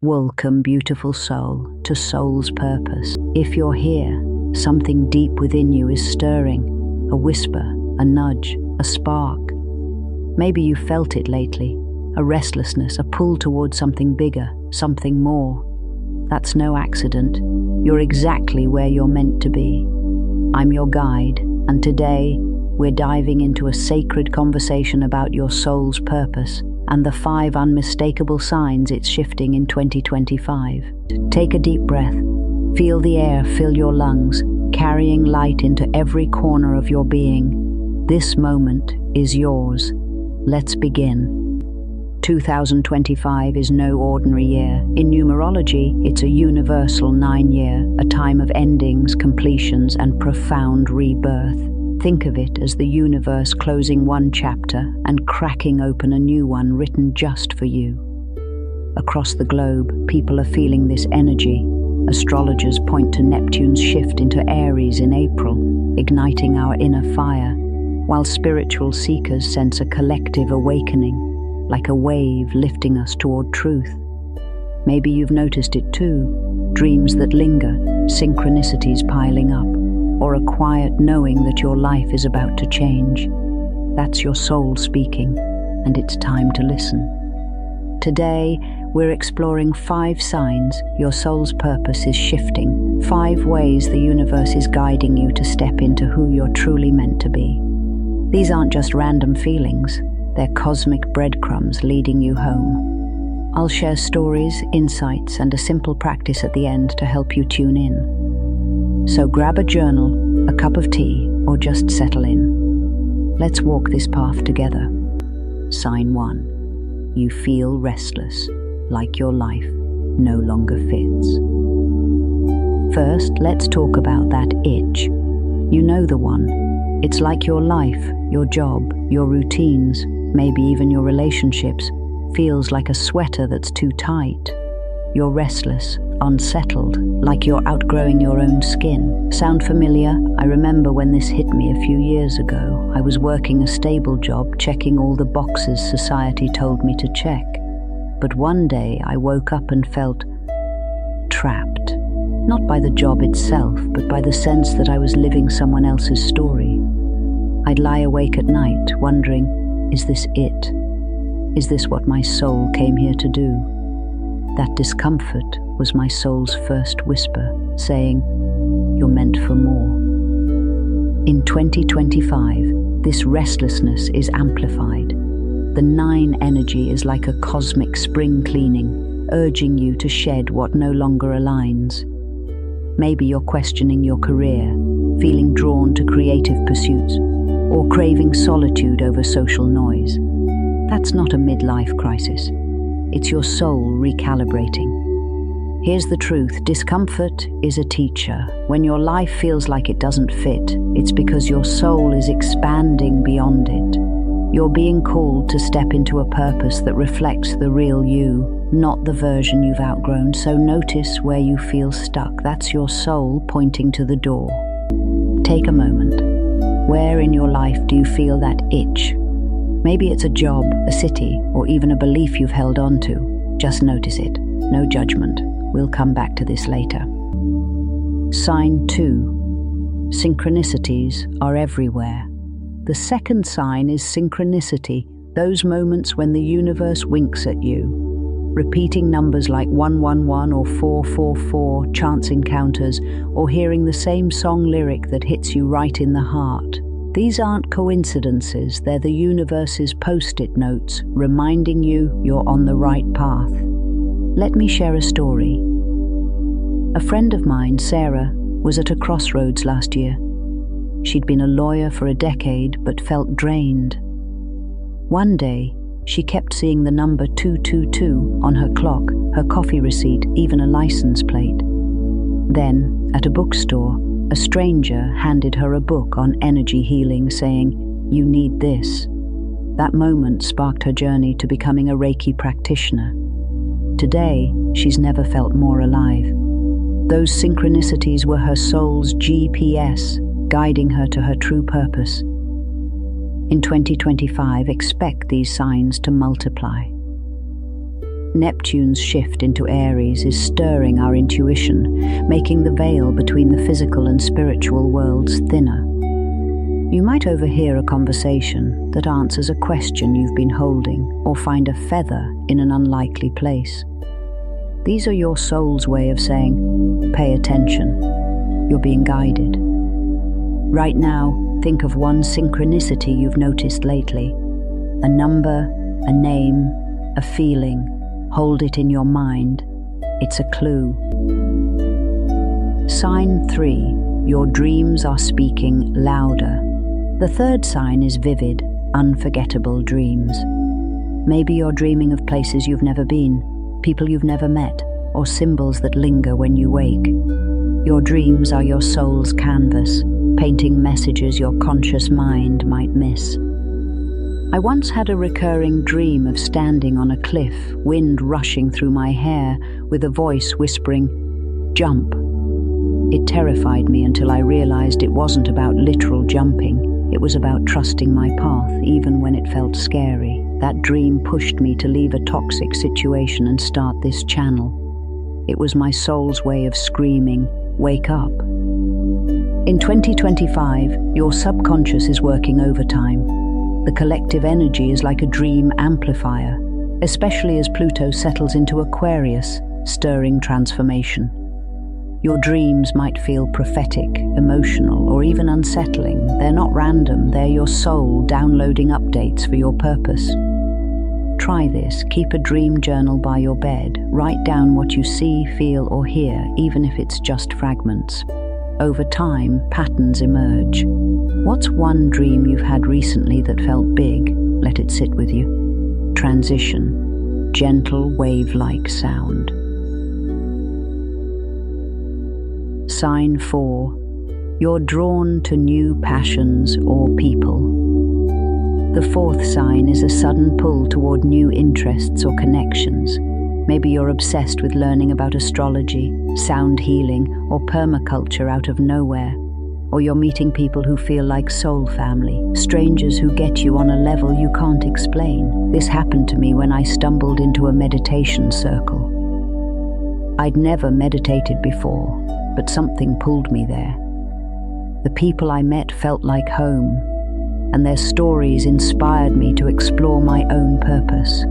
Welcome, beautiful soul, to Soul's Purpose. If you're here, something deep within you is stirring, a whisper, a nudge, a spark. Maybe you felt it lately, a restlessness, a pull towards something bigger, something more. That's no accident. You're exactly where you're meant to be. I'm your guide, and today we're diving into a sacred conversation about your soul's purpose and the 5 unmistakable signs it's shifting in 2025. Take a deep breath. Feel the air fill your lungs, carrying light into every corner of your being. This moment is yours. Let's begin. 2025 is no ordinary year. In numerology, it's a universal 9-year, a time of endings, completions, and profound rebirth. Think of it as the universe closing one chapter and cracking open a new one written just for you. Across the globe, people are feeling this energy. Astrologers point to Neptune's shift into Aries in April, igniting our inner fire, while spiritual seekers sense a collective awakening, like a wave lifting us toward truth. Maybe you've noticed it too, dreams that linger, synchronicities piling up, or a quiet knowing that your life is about to change. That's your soul speaking, and it's time to listen. Today, we're exploring 5 signs your soul's purpose is shifting, 5 ways the universe is guiding you to step into who you're truly meant to be. These aren't just random feelings, they're cosmic breadcrumbs leading you home. I'll share stories, insights, and a simple practice at the end to help you tune in. So grab a journal, a cup of tea, or just settle in. Let's walk this path together. Sign 1. You feel restless, like your life no longer fits. First, let's talk about that itch. You know the one. It's like your life, your job, your routines, maybe even your relationships, feels like a sweater that's too tight. You're restless, unsettled, like you're outgrowing your own skin. Sound familiar? I remember when this hit me a few years ago. I was working a stable job, checking all the boxes society told me to check. But one day I woke up and felt trapped. Not by the job itself, but by the sense that I was living someone else's story. I'd lie awake at night, wondering, is this it? Is this what my soul came here to do? That discomfort was my soul's first whisper, saying, you're meant for more. In 2025, this restlessness is amplified. The 9 energy is like a cosmic spring cleaning, urging you to shed what no longer aligns. Maybe you're questioning your career, feeling drawn to creative pursuits, or craving solitude over social noise. That's not a midlife crisis. It's your soul recalibrating. Here's the truth, discomfort is a teacher. When your life feels like it doesn't fit, it's because your soul is expanding beyond it. You're being called to step into a purpose that reflects the real you, not the version you've outgrown. So notice where you feel stuck. That's your soul pointing to the door. Take a moment. Where in your life do you feel that itch? Maybe it's a job, a city, or even a belief you've held on to. Just notice it. No judgment. We'll come back to this later. Sign 2. Synchronicities are everywhere. The second sign is synchronicity, those moments when the universe winks at you. Repeating numbers like 111 or 444, chance encounters, or hearing the same song lyric that hits you right in the heart. These aren't coincidences, they're the universe's post-it notes, reminding you you're on the right path. Let me share a story. A friend of mine, Sarah, was at a crossroads last year. She'd been a lawyer for a decade, but felt drained. One day, she kept seeing the number 222 on her clock, her coffee receipt, even a license plate. Then, at a bookstore, a stranger handed her a book on energy healing, saying, "You need this." That moment sparked her journey to becoming a Reiki practitioner. Today, she's never felt more alive. Those synchronicities were her soul's GPS, guiding her to her true purpose. In 2025, expect these signs to multiply. Neptune's shift into Aries is stirring our intuition, making the veil between the physical and spiritual worlds thinner. You might overhear a conversation that answers a question you've been holding, or find a feather in an unlikely place. These are your soul's way of saying, pay attention, you're being guided. Right now, think of one synchronicity you've noticed lately. A number, a name, a feeling. Hold it in your mind. It's a clue. Sign 3. Your dreams are speaking louder. The third sign is vivid, unforgettable dreams. Maybe you're dreaming of places you've never been, people you've never met, or symbols that linger when you wake. Your dreams are your soul's canvas, painting messages your conscious mind might miss. I once had a recurring dream of standing on a cliff, wind rushing through my hair, with a voice whispering, "Jump." It terrified me until I realized it wasn't about literal jumping. It was about trusting my path, even when it felt scary. That dream pushed me to leave a toxic situation and start this channel. It was my soul's way of screaming, "Wake up." In 2025, your subconscious is working overtime. The collective energy is like a dream amplifier, especially as Pluto settles into Aquarius, stirring transformation. Your dreams might feel prophetic, emotional, or even unsettling. They're not random, they're your soul downloading updates for your purpose. Try this. Keep a dream journal by your bed. Write down what you see, feel, or hear, even if it's just fragments. Over time, patterns emerge. What's one dream you've had recently that felt big? Let it sit with you. Transition. Gentle, wave-like sound. Sign 4. You're drawn to new passions or people. The fourth sign is a sudden pull toward new interests or connections. Maybe you're obsessed with learning about astrology, sound healing, or permaculture out of nowhere. Or you're meeting people who feel like soul family, strangers who get you on a level you can't explain. This happened to me when I stumbled into a meditation circle. I'd never meditated before, but something pulled me there. The people I met felt like home, and their stories inspired me to explore my own purpose.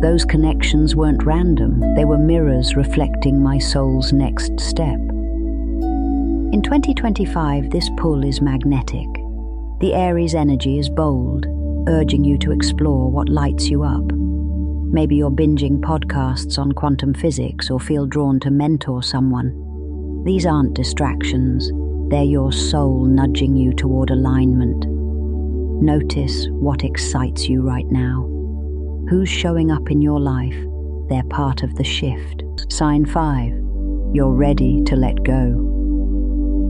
Those connections weren't random, they were mirrors reflecting my soul's next step. In 2025, this pull is magnetic. The Aries energy is bold, urging you to explore what lights you up. Maybe you're binging podcasts on quantum physics or feel drawn to mentor someone. These aren't distractions, they're your soul nudging you toward alignment. Notice what excites you right now. Who's showing up in your life? They're part of the shift. Sign 5. You're ready to let go.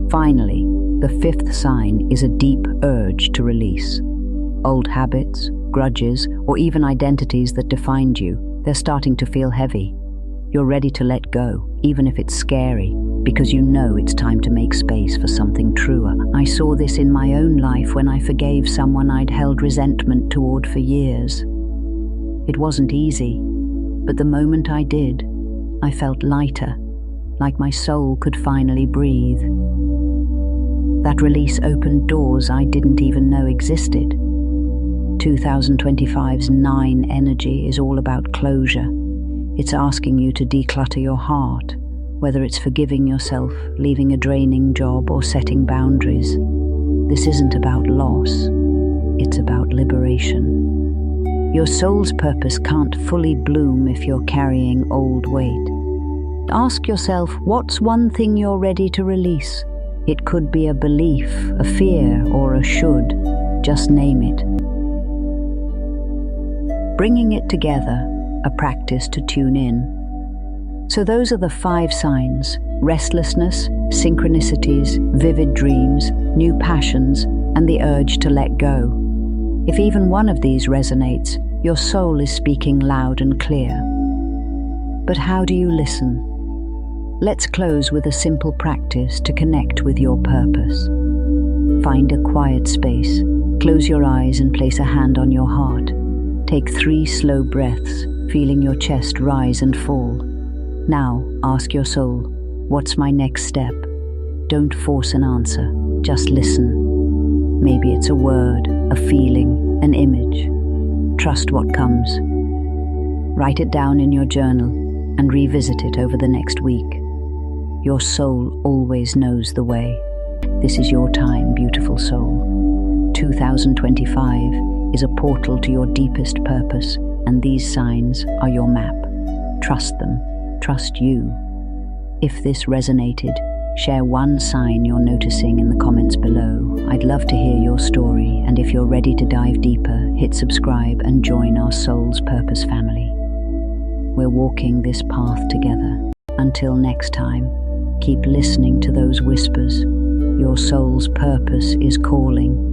Finally, the fifth sign is a deep urge to release. Old habits, grudges, or even identities that defined you, they're starting to feel heavy. You're ready to let go, even if it's scary, because you know it's time to make space for something truer. I saw this in my own life when I forgave someone I'd held resentment toward for years. It wasn't easy, but the moment I did, I felt lighter, like my soul could finally breathe. That release opened doors I didn't even know existed. 2025's 9 energy is all about closure. It's asking you to declutter your heart, whether it's forgiving yourself, leaving a draining job, or setting boundaries. This isn't about loss, it's about liberation. Your soul's purpose can't fully bloom if you're carrying old weight. Ask yourself, what's one thing you're ready to release? It could be a belief, a fear, or a should. Just name it. Bringing it together, a practice to tune in. So those are the 5 signs: restlessness, synchronicities, vivid dreams, new passions, and the urge to let go. If even one of these resonates, your soul is speaking loud and clear. But how do you listen? Let's close with a simple practice to connect with your purpose. Find a quiet space, close your eyes and place a hand on your heart. Take 3 slow breaths, feeling your chest rise and fall. Now, ask your soul, what's my next step? Don't force an answer, just listen. Maybe it's a word, a feeling, an image. Trust what comes. Write it down in your journal and revisit it over the next week. Your soul always knows the way. This is your time, beautiful soul. 2025 is a portal to your deepest purpose, and these signs are your map. Trust them. Trust you. If this resonated, share one sign you're noticing in the comments below. I'd love to hear your story, and if you're ready to dive deeper, hit subscribe and join our Soul's Purpose family. We're walking this path together. Until next time, keep listening to those whispers. Your soul's purpose is calling.